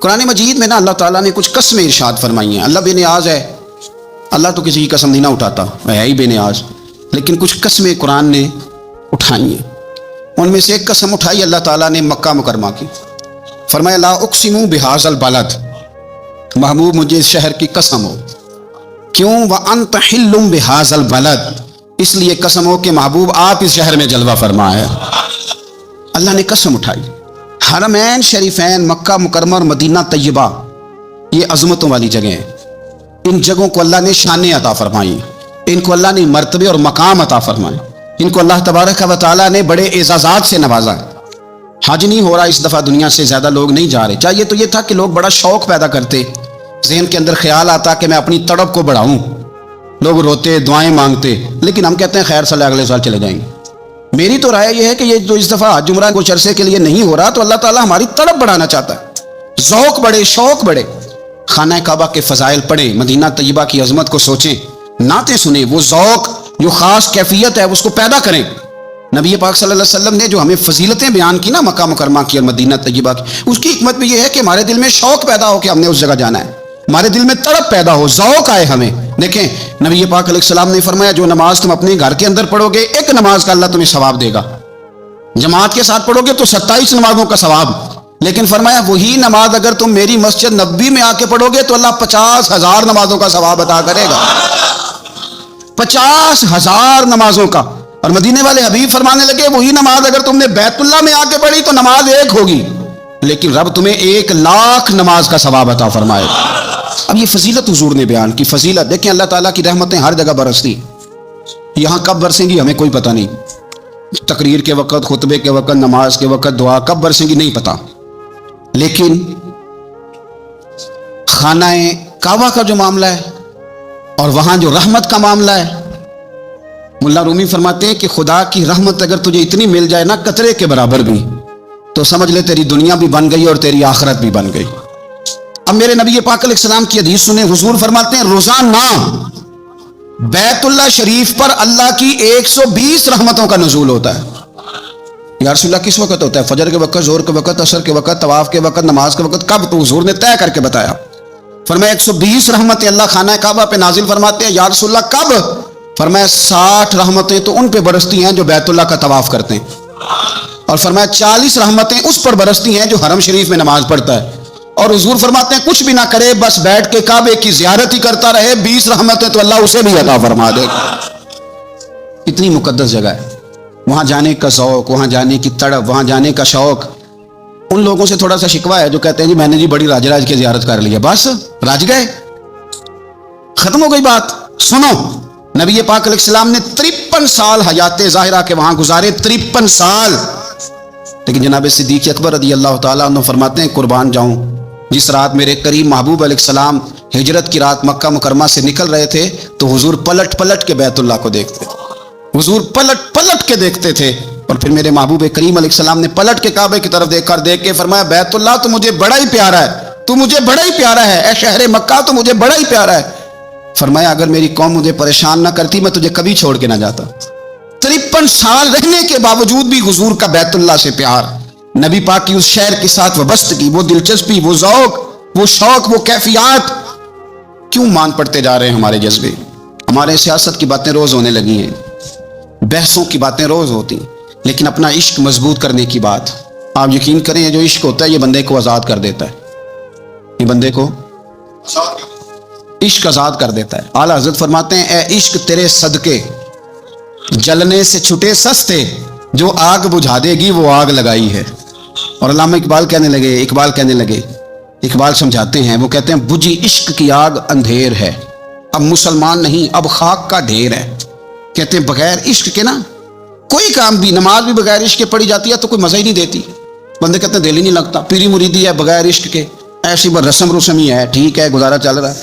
قرآن مجید میں نا اللہ تعالیٰ نے کچھ قسمیں ارشاد فرمائی ہیں. اللہ بے نیاز ہے، اللہ تو کسی کی قسم نہیں نہ اٹھاتا، ہے ہی بے نیاز، لیکن کچھ قسمیں قرآن نے اٹھائی ہیں. ان میں سے ایک قسم اٹھائی اللہ تعالیٰ نے مکہ مکرمہ کی. فرمایا لا اقسم بہذا البلد، محبوب مجھے اس شہر کی قسم ہو. کیوں؟ وانت حل بہذا البلد، اس لیے قسم ہو کہ محبوب آپ اس شہر میں جلوہ فرما ہے. اللہ نے قسم اٹھائی. حرمین شریفین مکہ مکرمہ اور مدینہ طیبہ یہ عظمتوں والی جگہیں ہیں. ان جگہوں کو اللہ نے شانیں عطا فرمائی، ان کو اللہ نے مرتبے اور مقام عطا فرمائے، ان کو اللہ تبارک و تعالیٰ نے بڑے اعزازات سے نوازا. حج نہیں ہو رہا اس دفعہ، دنیا سے زیادہ لوگ نہیں جا رہے. چاہیے تو یہ تھا کہ لوگ بڑا شوق پیدا کرتے، ذہن کے اندر خیال آتا کہ میں اپنی تڑپ کو بڑھاؤں، لوگ روتے دعائیں مانگتے، لیکن ہم کہتے ہیں خیر صلی اگلے سال چلے جائیں گے. میری تو رائے یہ ہے کہ یہ جو اس دفعہ حج عمرہ کچھ عرصے کے لیے نہیں ہو رہا تو اللہ تعالیٰ ہماری تڑپ بڑھانا چاہتا ہے، ذوق بڑھے، شوق بڑھے. خانہ کعبہ کے فضائل پڑھیں، مدینہ طیبہ کی عظمت کو سوچیں، نعتیں سنیں، وہ ذوق جو خاص کیفیت ہے اس کو پیدا کریں. نبی پاک صلی اللہ علیہ وسلم نے جو ہمیں فضیلتیں بیان کی نا مکہ مکرمہ کی اور مدینہ طیبہ کی، اس کی حکمت بھی یہ ہے کہ ہمارے دل میں شوق پیدا ہو کہ ہم نے اس جگہ جانا ہے، ہمارے دل میں تڑپ پیدا ہو، ذوق آئے ہمیں. دیکھیں نبی پاک علیہ السلام نے فرمایا جو نماز تم اپنے گھر کے اندر پڑھو گے، ایک نماز کا اللہ تمہیں ثواب دے گا. جماعت کے ساتھ پڑھو گے تو 27 نمازوں کا ثواب. لیکن فرمایا وہی نماز اگر تم میری مسجد نبوی میں آ کے پڑھو گے تو اللہ 50,000 نمازوں کا ثواب عطا کرے گا. 50,000 نمازوں کا. اور مدینے والے حبیب فرمانے لگے وہی نماز اگر تم نے بیت اللہ میں آ کے پڑھی تو نماز ایک ہوگی، لیکن رب تمہیں 1,00,000 نماز کا ثواب عطا فرمائے. اب یہ فضیلت حضور نے بیان کی. فضیلت دیکھیں، اللہ تعالیٰ کی رحمتیں ہر جگہ برستی، یہاں کب برسیں گی ہمیں کوئی پتہ نہیں. تقریر کے وقت، خطبے کے وقت، نماز کے وقت، دعا کب برسیں گی نہیں پتہ. لیکن خانہ کعبہ کا جو معاملہ ہے اور وہاں جو رحمت کا معاملہ ہے، ملا رومی فرماتے ہیں کہ خدا کی رحمت اگر تجھے اتنی مل جائے نا قطرے کے برابر بھی، تو سمجھ لے تیری دنیا بھی بن گئی اور تیری آخرت بھی بن گئی. اب میرے نبی پاک علیہ السلام کی حدیث سنیں. حضور فرماتے ہیں روزانہ بیت اللہ شریف پر اللہ کی 120 رحمتوں کا نزول ہوتا ہے. یا رسول اللہ کس وقت ہوتا ہے؟ فجر کے وقت، ظہر کے وقت، عصر کے وقت، طواف کے وقت، نماز کے وقت. کب؟ تو حضور نے طے کر کے بتایا. فرمایا 120 رحمتیں اللہ خانہ کعبہ پہ نازل فرماتے ہیں. یا رسول اللہ کب؟ فرمایا 60 رحمتیں تو ان پہ برستی ہیں جو بیت اللہ کا طواف کرتے ہیں، اور فرمایا 40 رحمتیں اس پر برستی ہیں جو حرم شریف میں نماز پڑھتا ہے. اور حضور فرماتے ہیں کچھ بھی نہ کرے، بس بیٹھ کے کعبے کی زیارت ہی کرتا رہے، 20 رحمتیں تو اللہ اسے بھی عطا فرما دے گا. اتنی مقدس جگہ ہے. وہاں جانے کا ذوق، وہاں جانے کی تڑپ، وہاں جانے کا شوق. ان لوگوں سے تھوڑا سا شکوہ ہے جو کہتے ہیں جی میں نے جی بڑی راج راج کی زیارت کر لی ہے، بس راج گئے، ختم ہو گئی بات. سنو، نبی پاک علیہ السلام نے 53 سال حیات ظاہرہ کے وہاں گزارے، 53 سال. لیکن جناب صدیق اکبر رضی اللہ تعالیٰ عنہ فرماتے ہیں قربان جاؤں، جس رات میرے کریم محبوب علیہ السلام ہجرت کی رات مکہ مکرمہ سے نکل رہے تھے تو حضور پلٹ پلٹ کے بیت اللہ کو دیکھتے تھے. حضور پلٹ پلٹ کے دیکھتے تھے. اور پھر میرے محبوب کریم علیہ السلام نے پلٹ کے کعبے کی طرف دیکھ کے فرمایا بیت اللہ تو مجھے بڑا ہی پیارا ہے، تو مجھے بڑا ہی پیارا ہے، اے شہر مکہ تو مجھے بڑا ہی پیارا ہے. فرمایا اگر میری قوم مجھے پریشان نہ کرتی میں تجھے کبھی چھوڑ کے نہ جاتا. 53 سال رہنے کے باوجود بھی حضور کا بیت اللہ سے پیار، نبی پاک کی اس شہر کے ساتھ وابستگی، وہ دلچسپی، وہ ذوق، وہ شوق، وہ کیفیات. کیوں مان پڑتے جا رہے ہیں ہمارے جذبے؟ ہمارے سیاست کی باتیں روز ہونے لگی ہیں، بحثوں کی باتیں روز ہوتی ہیں، لیکن اپنا عشق مضبوط کرنے کی بات. آپ یقین کریں یہ جو عشق ہوتا ہے یہ بندے کو آزاد کر دیتا ہے، یہ بندے کو عشق آزاد کر دیتا ہے. اعلیٰ حضرت فرماتے ہیں اے عشق تیرے صدقے جلنے سے چھٹے سستے، جو آگ بجھا دے گی وہ آگ لگائی ہے. اور علامہ اقبال کہنے لگے، اقبال سمجھاتے ہیں، وہ کہتے ہیں بجھی عشق کی آگ اندھیر ہے، اب مسلمان نہیں اب خاک کا ڈھیر ہے. کہتے ہیں بغیر عشق کے نا کوئی کام بھی، نماز بھی بغیر عشق کے پڑھی جاتی ہے تو کوئی مزہ ہی نہیں دیتی. بندے کہتے ہیں دل ہی نہیں لگتا. پیری مریدی ہے بغیر عشق کے، ایسی رسم ہی ہے، ٹھیک ہے گزارا چل رہا ہے.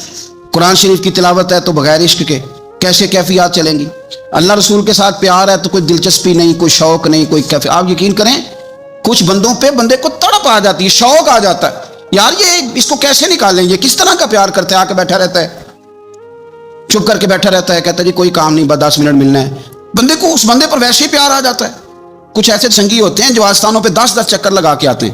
قرآن شریف کی تلاوت ہے تو بغیر عشق کے کیسے کیفیات چلیں گی؟ اللہ رسول کے ساتھ پیار ہے تو کوئی دلچسپی نہیں، کوئی شوق نہیں، کوئی کیفیت. آپ یقین کریں کچھ بندوں پہ بندے کو تڑپ آ جاتی ہے، شوق آ جاتا ہے، یار یہ اس کو کیسے نکالیں، یہ کس طرح کا پیار کرتے ہیں. آ کے بیٹھا رہتا ہے، چپ کر کے بیٹھا رہتا ہے، کہتا ہے جی کوئی کام نہیں، بس 10 منٹ ملنا ہے. بندے کو اس بندے پر ویسے ہی پیار آ جاتا ہے. کچھ ایسے سنگی ہوتے ہیں جو آستانوں پہ 10 چکر لگا کے آتے ہیں،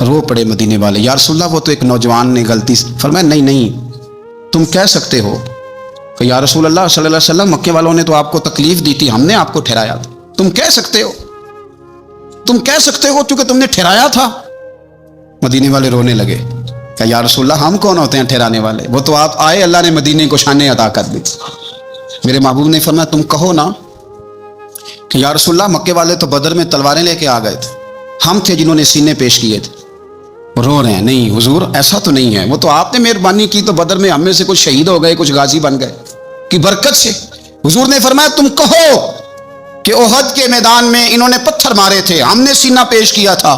رو پڑے مدینے والے، یا رسول اللہ وہ تو ایک نوجوان نے غلطی سے فرمایا نہیں نہیں تم کہہ سکتے ہو کہ یا رسول اللہ صلی اللہ علیہ وسلم مکے والوں نے تو آپ کو تکلیف دی تھی، ہم نے آپ کو ٹھہرایا تھا، تم کہہ سکتے ہو، تم کہہ سکتے ہو کیونکہ تم نے ٹھہرایا تھا۔ مدینے والے رونے لگے کہ یا رسول اللہ ہم کون ہوتے ہیں ٹھہرانے والے، وہ تو آپ آئے اللہ نے مدینے کو شان عطا کر دی۔ میرے محبوب نے فرمایا تم کہو نا کہ یا رسول اللہ مکے والے تو بدر میں تلواریں لے کے آ گئے تھے، ہم تھے جنہوں نے سینے پیش کیے تھے۔ رو رہے ہیں نہیں حضور ایسا تو نہیں ہے، وہ تو آپ نے مہربانی کی تو بدر میں ہم میں سے کچھ شہید ہو گئے، کچھ غازی بن گئے کی برکت سے۔ حضور نے فرمایا تم کہو کہ احد کے میدان میں انہوں نے پتھر مارے تھے، ہم نے سینہ پیش کیا تھا۔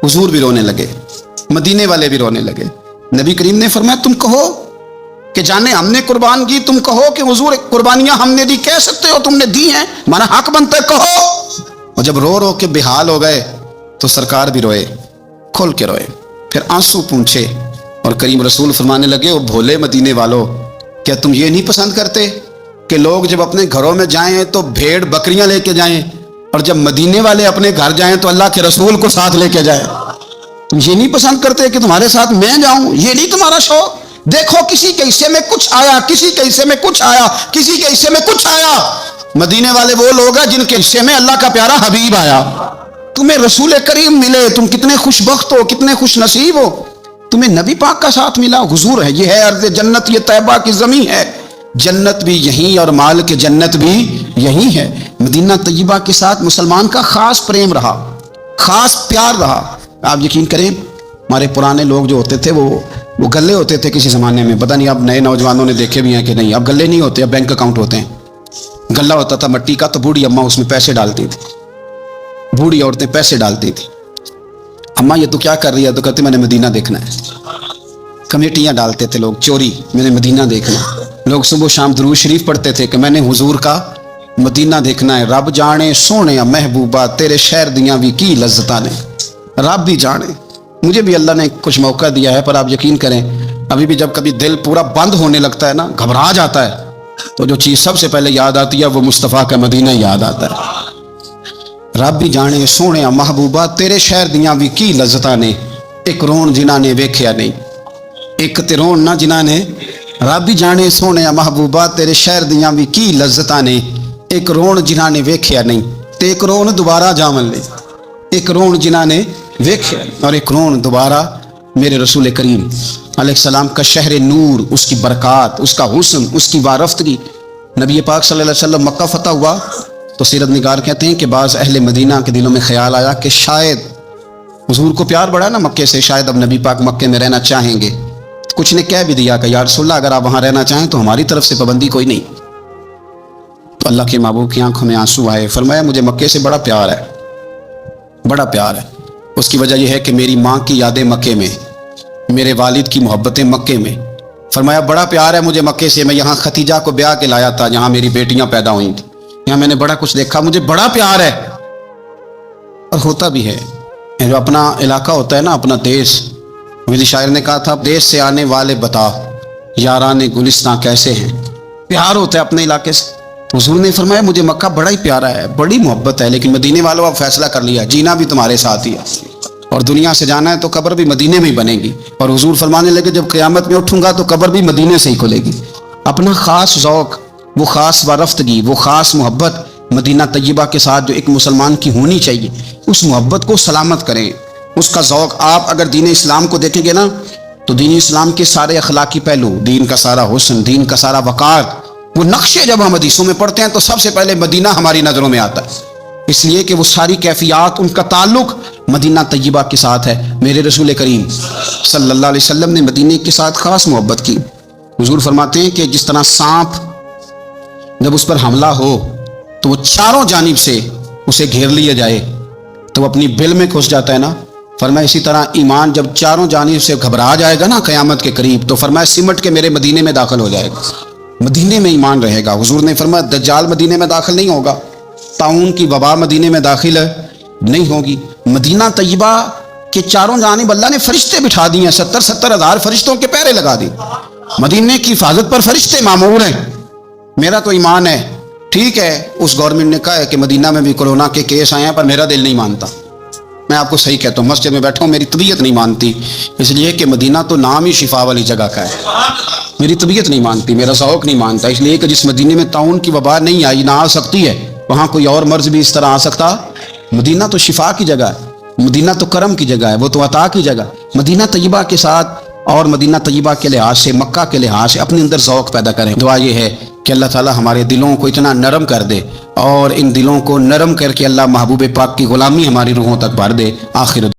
حضور بھی رونے لگے، مدینے والے بھی رونے لگے۔ نبی کریم نے فرمایا تم کہو کہ جانے ہم نے قربان کی، تم کہو کہ حضور قربانیاں ہم نے دی، کہہ سکتے ہو تم نے دی ہیں، ہمارا حق بنتا ہے کہو۔ اور جب رو رو کے بحال ہو گئے تو سرکار بھی روئے، کھول کے روئے، پھر آنسو پونچھے اور کریم رسول فرمانے لگے او بھولے مدینے والو، کیا تم یہ نہیں پسند کرتے کہ لوگ جب اپنے گھروں میں جائیں تو بھیڑ بکریاں لے کے جائیں، اور جب مدینے والے اپنے گھر جائیں تو اللہ کے رسول کو ساتھ لے کے جائیں؟ تم یہ نہیں پسند کرتے کہ تمہارے ساتھ میں جاؤں؟ یہ نہیں تمہارا شوق؟ دیکھو کسی کے حصے میں کچھ آیا، کسی کے حصے میں کچھ آیا، کسی کے حصے میں کچھ آیا۔ مدینے والے وہ لوگ ہیں جن کے حصے میں اللہ کا پیارا حبیب آیا۔ تمہیں رسول کریم ملے، تم کتنے خوش بخت ہو، کتنے خوش نصیب ہو، تمہیں نبی پاک کا ساتھ ملا۔ حضور ہے، یہ ہے ارض جنت، یہ طیبہ کی زمین ہے، جنت بھی یہی اور مال کے جنت بھی یہی ہے۔ مدینہ طیبہ کے ساتھ مسلمان کا خاص پریم رہا، خاص پیار رہا۔ آپ یقین کریں ہمارے پرانے لوگ جو ہوتے تھے وہ گلے ہوتے تھے کسی زمانے میں، پتہ نہیں اب نئے نوجوانوں نے دیکھے بھی ہیں کہ نہیں، اب گلے نہیں ہوتے، اب بینک اکاؤنٹ ہوتے ہیں۔ گلہ ہوتا تھا مٹی کا، تو بوڑھی اماں اس میں پیسے ڈالتی تھی، بوڑھی عورتیں پیسے ڈالتی تھی۔ اماں یہ تو کیا کر رہی ہے؟ تو کہتے میں نے مدینہ دیکھنا ہے۔ کمیٹیاں ڈالتے تھے لوگ چوری، میں نے مدینہ دیکھنا ہے۔ لوگ صبح شام درود شریف پڑھتے تھے کہ میں نے حضور کا مدینہ دیکھنا ہے۔ رب جانے سونے محبوبہ تیرے شہر دیاں بھی کی لذتاں نے، رب بھی جانے۔ مجھے بھی اللہ نے کچھ موقع دیا ہے، پر آپ یقین کریں ابھی بھی جب کبھی دل پورا بند ہونے لگتا ہے نا، گھبرا جاتا ہے، تو جو چیز سب سے پہلے یاد آتی ہے وہ مصطفیٰ کا مدینہ یاد آتا ہے۔ رب بھی جانے سونے محبوبہ تیرے شہر دیاں بھی کی لذتاں نے، ایک رون جنہاں نے ویکھیا نہیں، ایک تے رون نہ جنہاں نے۔ رب بھی جانے سونے محبوبہ تیرے شہر دیاں بھی کی لذتاں نے، ایک رون جنہاں نے ویکھیا نہیں، تے ایک رون دوبارہ جاون لے، ایک رون جنہاں نے ویکھیا اور ایک رون دوبارہ۔ میرے رسول کریم علیہ السلام کا شہر نور، اس کی برکات، اس کا حسن، اس کی وارفتگی۔ نبی پاک صلی اللہ علیہ وسلم مکہ فتح ہوا تو سیرت نگار کہتے ہیں کہ بعض اہل مدینہ کے دلوں میں خیال آیا کہ شاید حضور کو پیار بڑھا نا مکے سے، شاید اب نبی پاک مکے میں رہنا چاہیں گے۔ کچھ نے کہہ بھی دیا کہ یا رسول اللہ اگر آپ وہاں رہنا چاہیں تو ہماری طرف سے پابندی کوئی نہیں۔ تو اللہ کے محبوب کی آنکھوں میں آنسو آئے، فرمایا مجھے مکے سے بڑا پیار ہے، بڑا پیار ہے۔ اس کی وجہ یہ ہے کہ میری ماں کی یادیں مکے میں، میرے والد کی محبتیں مکے میں۔ فرمایا بڑا پیار ہے مجھے مکے سے، میں یہاں ختیجہ کو بیاہ کے لایا تھا، یہاں میری بیٹیاں پیدا ہوئی تھیں، یہاں میں نے بڑا کچھ دیکھا، مجھے بڑا پیار ہے۔ اور ہوتا بھی ہے، جو اپنا علاقہ ہوتا ہے نا، اپنا دیش، میری شاعر نے کہا تھا دیش سے آنے والے بتا یاران گلستاں کیسے ہیں، پیار ہوتا ہے اپنے علاقے سے۔ حضور نے فرمایا مجھے مکہ بڑا ہی پیارا ہے، بڑی محبت ہے، لیکن مدینے والوں اب فیصلہ کر لیا جینا بھی تمہارے ساتھ ہی ہے، اور دنیا سے جانا ہے تو قبر بھی مدینے میں ہی بنے گی۔ اور حضور فرمانے لگے جب قیامت میں اٹھوں گا تو قبر بھی مدینے سے ہی کھلے گی۔ اپنا خاص ذوق، وہ خاص وارفتگی، وہ خاص محبت مدینہ طیبہ کے ساتھ جو ایک مسلمان کی ہونی چاہیے، اس محبت کو سلامت کریں، اس کا ذوق۔ آپ اگر دین اسلام کو دیکھیں گے نا تو دین اسلام کے سارے اخلاقی پہلو، دین کا سارا حسن، دین کا سارا وقار، وہ نقشے جب ہم حدیثوں میں پڑھتے ہیں تو سب سے پہلے مدینہ ہماری نظروں میں آتا ہے، اس لیے کہ وہ ساری کیفیات، ان کا تعلق مدینہ طیبہ کے ساتھ ہے۔ میرے رسول کریم صلی اللہ علیہ وسلم نے مدینہ کے ساتھ خاص محبت کی۔ حضور فرماتے ہیں کہ جس طرح سانپ جب اس پر حملہ ہو تو وہ چاروں جانب سے اسے گھیر لیا جائے تو وہ اپنی بل میں گھس جاتا ہے نا، فرمایا اسی طرح ایمان جب چاروں جانب سے گھبرا جائے گا نا قیامت کے قریب تو فرمایا سمٹ کے میرے مدینے میں داخل ہو جائے گا، مدینے میں ایمان رہے گا۔ حضور نے فرمایا دجال مدینے میں داخل نہیں ہوگا، طاعون کی وبا مدینے میں داخل نہیں ہوگی۔ مدینہ طیبہ کے چاروں جانب اللہ نے فرشتے بٹھا دیے ہیں، 70 ہزار فرشتوں کے پہرے لگا دی۔ مدینے کی حفاظت پر فرشتے مامور ہیں۔ میرا تو ایمان ہے، ٹھیک ہے اس گورنمنٹ نے کہا ہے کہ مدینہ میں بھی کورونا کے کیس آئے ہیں، پر میرا دل نہیں مانتا، میں آپ کو صحیح کہتا ہوں، مسجد میں بیٹھا ہوں، میری طبیعت نہیں مانتی، اس لیے کہ مدینہ تو نام ہی شفا والی جگہ کا ہے، میری طبیعت نہیں مانتی، میرا ذوق نہیں مانتا، اس لیے کہ جس مدینے میں طاعون کی وبا نہیں آئی، نہ آ سکتی ہے، وہاں کوئی اور مرض بھی اس طرح آ سکتا؟ مدینہ تو شفا کی جگہ ہے، مدینہ تو کرم کی جگہ ہے، وہ تو عطا کی جگہ۔ مدینہ طیبہ کے ساتھ اور مدینہ طیبہ کے لحاظ سے، مکہ کے لحاظ سے اپنے اندر ذوق پیدا کریں۔ دعا یہ ہے کہ اللہ تعالی ہمارے دلوں کو اتنا نرم کر دے، اور ان دلوں کو نرم کر کے اللہ محبوب پاک کی غلامی ہماری روحوں تک بھر دے۔ آخر